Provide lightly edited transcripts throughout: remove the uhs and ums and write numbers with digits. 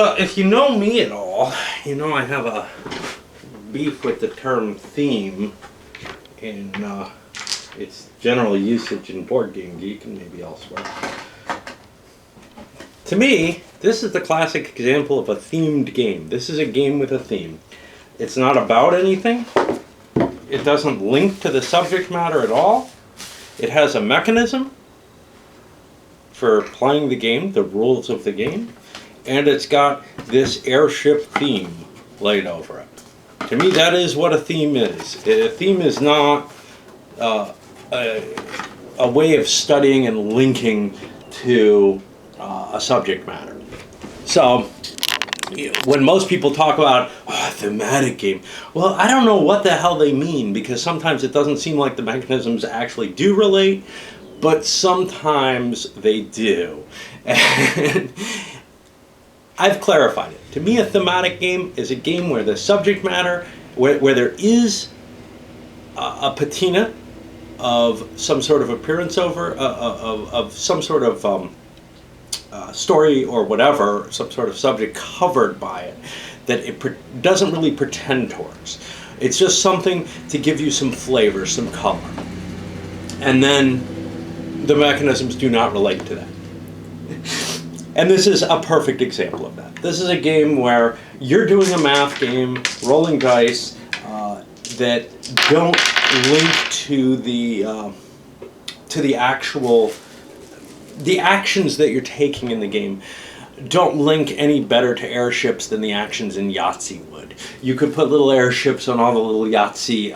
Well, if you know me at all, you know I have a beef with the term theme in its general usage in Board Game Geek and maybe elsewhere. To me, this is the classic example of a themed game. This is a game with a theme. It's not about anything. It doesn't link to the subject matter at all. It has a mechanism for playing the game, the rules of the game, and it's got this airship theme laid over it. To me, that is what a theme is. A theme is not a way of studying and linking to a subject matter. So, when most people talk about a thematic game, well, I don't know what the hell they mean, because sometimes it doesn't seem like the mechanisms actually do relate, but sometimes they do. And I've clarified it. To me, a thematic game is a game where the subject matter, where there is a patina of some sort of appearance over, of some sort of story or whatever, some sort of subject covered by it, that it doesn't really pretend towards. It's just something to give you some flavor, some color. And then the mechanisms do not relate to that. And this is a perfect example of that. This is a game where you're doing a math game, rolling dice, that don't link to the actual, the actions that you're taking in the game don't link any better to airships than the actions in Yahtzee would. You could put little airships on all the little Yahtzee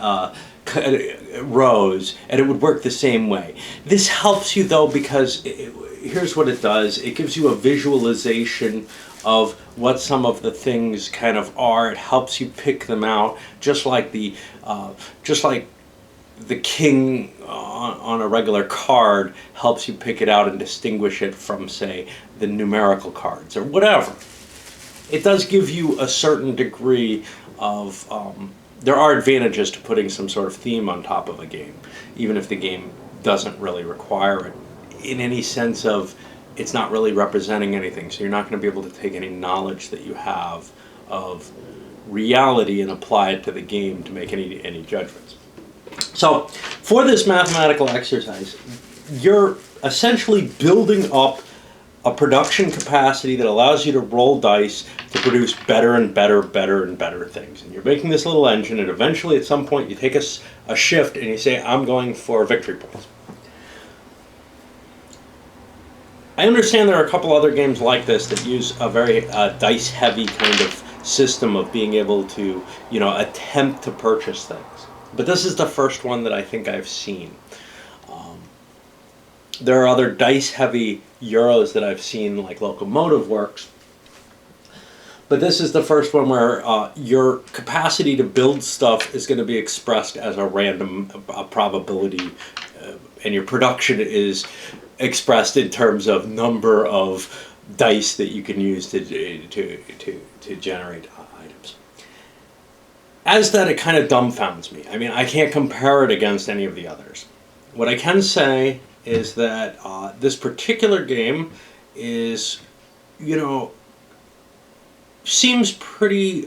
rows, and it would work the same way. This helps you, though, because here's what it does. It gives you a visualization of what some of the things kind of are. It helps you pick them out, just like the king on a regular card helps you pick it out and distinguish it from, say, the numerical cards or whatever. It does give you a certain degree of there are advantages to putting some sort of theme on top of a game, even if the game doesn't really require it in any sense of it's not really representing anything. So you're not going to be able to take any knowledge that you have of reality and apply it to the game to make any judgments. So for this mathematical exercise, you're essentially building up a production capacity that allows you to roll dice to produce better and better things. And you're making this little engine, and eventually at some point you take a shift and you say, I'm going for victory points. I understand there are a couple other games like this that use a very dice-heavy kind of system of being able to, attempt to purchase things. But this is the first one that I think I've seen. There are other dice-heavy Euros that I've seen, like Locomotive Works. But this is the first one where your capacity to build stuff is going to be expressed as a random probability, and your production is expressed in terms of number of dice that you can use to generate items. As that, it kind of dumbfounds me. I mean, I can't compare it against any of the others. What I can say is that this particular game is, seems pretty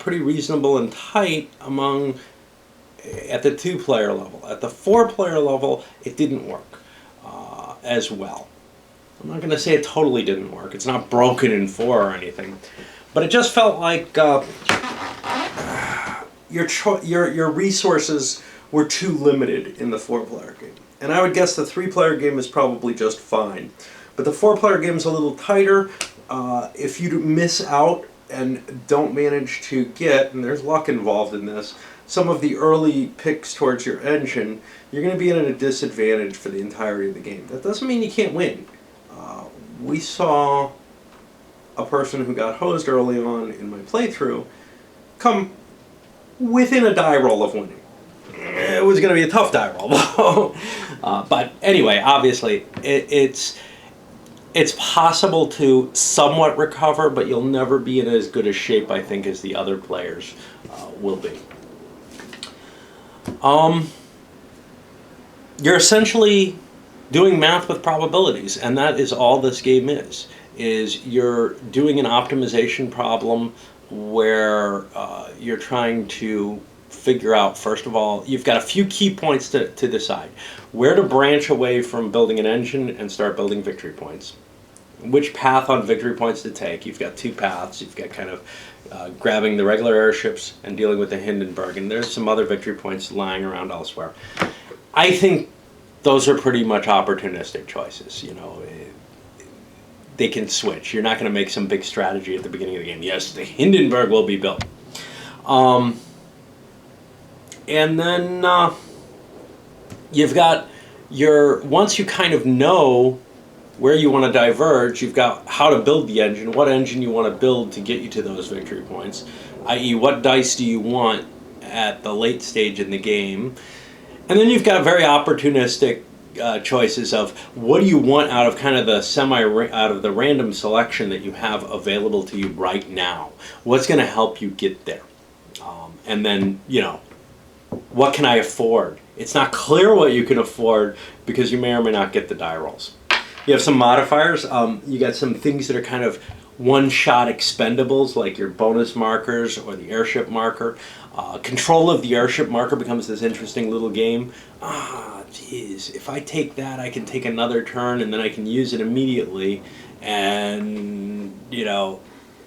reasonable and tight at the 2-player level. At the 4-player level, it didn't work as well. I'm not going to say it totally didn't work. It's not broken in 4 or anything, but it just felt like your resources were too limited in the 4-player game. And I would guess the 3-player game is probably just fine. But the 4-player game is a little tighter. If you miss out and don't manage to get, and there's luck involved in this, some of the early picks towards your engine, you're going to be at a disadvantage for the entirety of the game. That doesn't mean you can't win. We saw a person who got hosed early on in my playthrough come within a die roll of winning. It was going to be a tough die roll, though. But anyway, obviously, it's possible to somewhat recover, but you'll never be in as good a shape, I think, as the other players will be. You're essentially doing math with probabilities, and that is all this game is. is you're doing an optimization problem where you're trying to figure out, first of all, you've got a few key points to decide. Where to branch away from building an engine and start building victory points. Which path on victory points to take. You've got two paths. You've got kind of grabbing the regular airships and dealing with the Hindenburg, and there's some other victory points lying around elsewhere. I think those are pretty much opportunistic choices. You know, they can switch. You're not going to make some big strategy at the beginning of the game. Yes, the Hindenburg will be built. And then you've got once you kind of know where you want to diverge, you've got how to build the engine, what engine you want to build to get you to those victory points, i.e. what dice do you want at the late stage in the game. And then you've got very opportunistic choices of what do you want out of kind of the out of the random selection that you have available to you right now. What's going to help you get there? And then, you know, what can I afford? It's not clear what you can afford because you may or may not get the die rolls. You have some modifiers. You got some things that are kind of one-shot expendables, like your bonus markers or the airship marker. Control of the airship marker becomes this interesting little game. Geez, if I take that, I can take another turn, and then I can use it immediately, and, you know,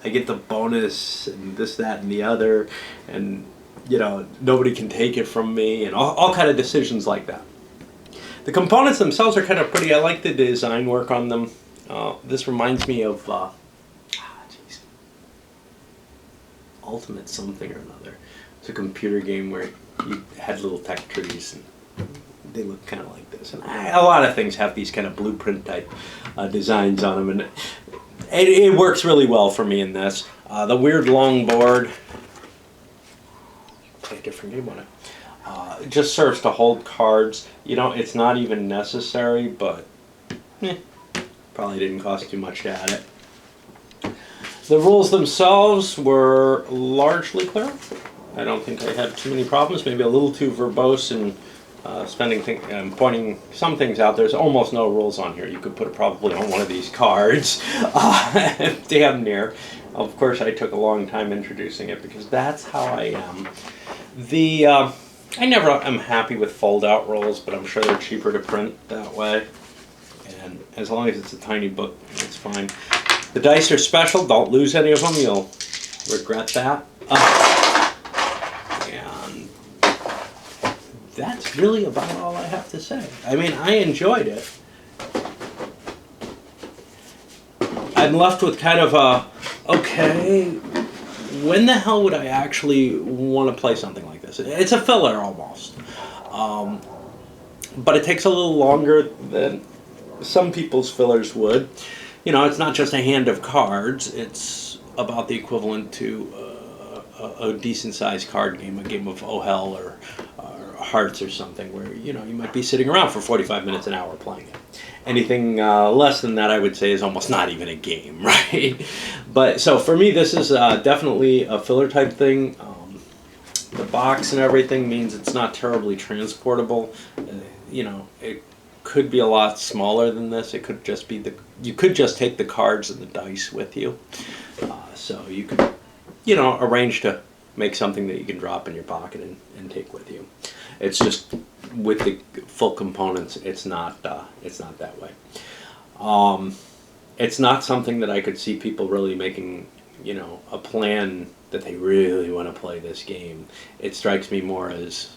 I get the bonus, and this, that, and the other, and, you know, nobody can take it from me, and all kind of decisions like that. The components themselves are kind of pretty. I like the design work on them. This reminds me of Ultimate something or another. It's a computer game where you had little tech trees, and they look kind of like this. And a lot of things have these kind of blueprint type designs on them, and it works really well for me in this. The weird long board. Play a different game on it. It just serves to hold cards. You know, it's not even necessary, but probably didn't cost too much to add it. The rules themselves were largely clear. I don't think I had too many problems. Maybe a little too verbose and pointing some things out. There's almost no rules on here. You could put it probably on one of these cards. Damn near. Of course, I took a long time introducing it because that's how I am. I never am happy with fold-out rolls, but I'm sure they're cheaper to print that way. And as long as it's a tiny book, it's fine. The dice are special. Don't lose any of them. You'll regret that. And that's really about all I have to say. I mean, I enjoyed it. I'm left with kind of a, okay, when the hell would I actually want to play something like this? It's a filler almost. But it takes a little longer than some people's fillers would. You know, it's not just a hand of cards. It's about the equivalent to a decent-sized card game, a game of Oh Hell or Hearts or something, where, you know, you might be sitting around for 45 minutes, an hour playing it. Anything less than that, I would say, is almost not even a game, right? But so for me, this is definitely a filler type thing. The box and everything means it's not terribly transportable. You know, it could be a lot smaller than this. It could just be you could just take the cards and the dice with you. So you could, you know, arrange to make something that you can drop in your pocket and take with you. It's just with the full components, it's not that way. It's not something that I could see people really making, you know, a plan that they really want to play this game. It strikes me more as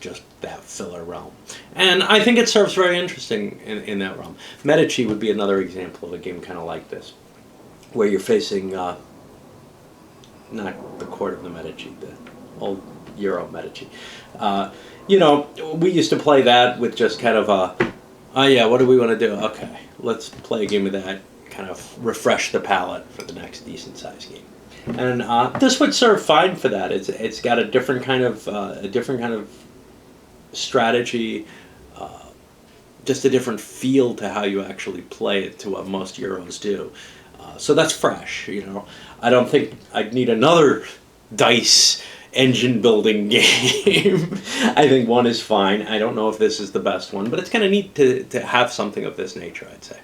just that filler realm. And I think it serves very interesting in that realm. Medici would be another example of a game kind of like this, where you're facing, not the court of the Medici, the old Euro Medici. You know, we used to play that with just kind of a, oh yeah, what do we want to do? Okay, let's play a game of that, kind of refresh the palate for the next decent sized game. And this would serve fine for that. It's got a different kind of strategy, just a different feel to how you actually play it to what most Euros do. So that's fresh, you know. I don't think I'd need another dice engine building game. I think one is fine. I don't know if this is the best one, but it's kind of neat to have something of this nature, I'd say.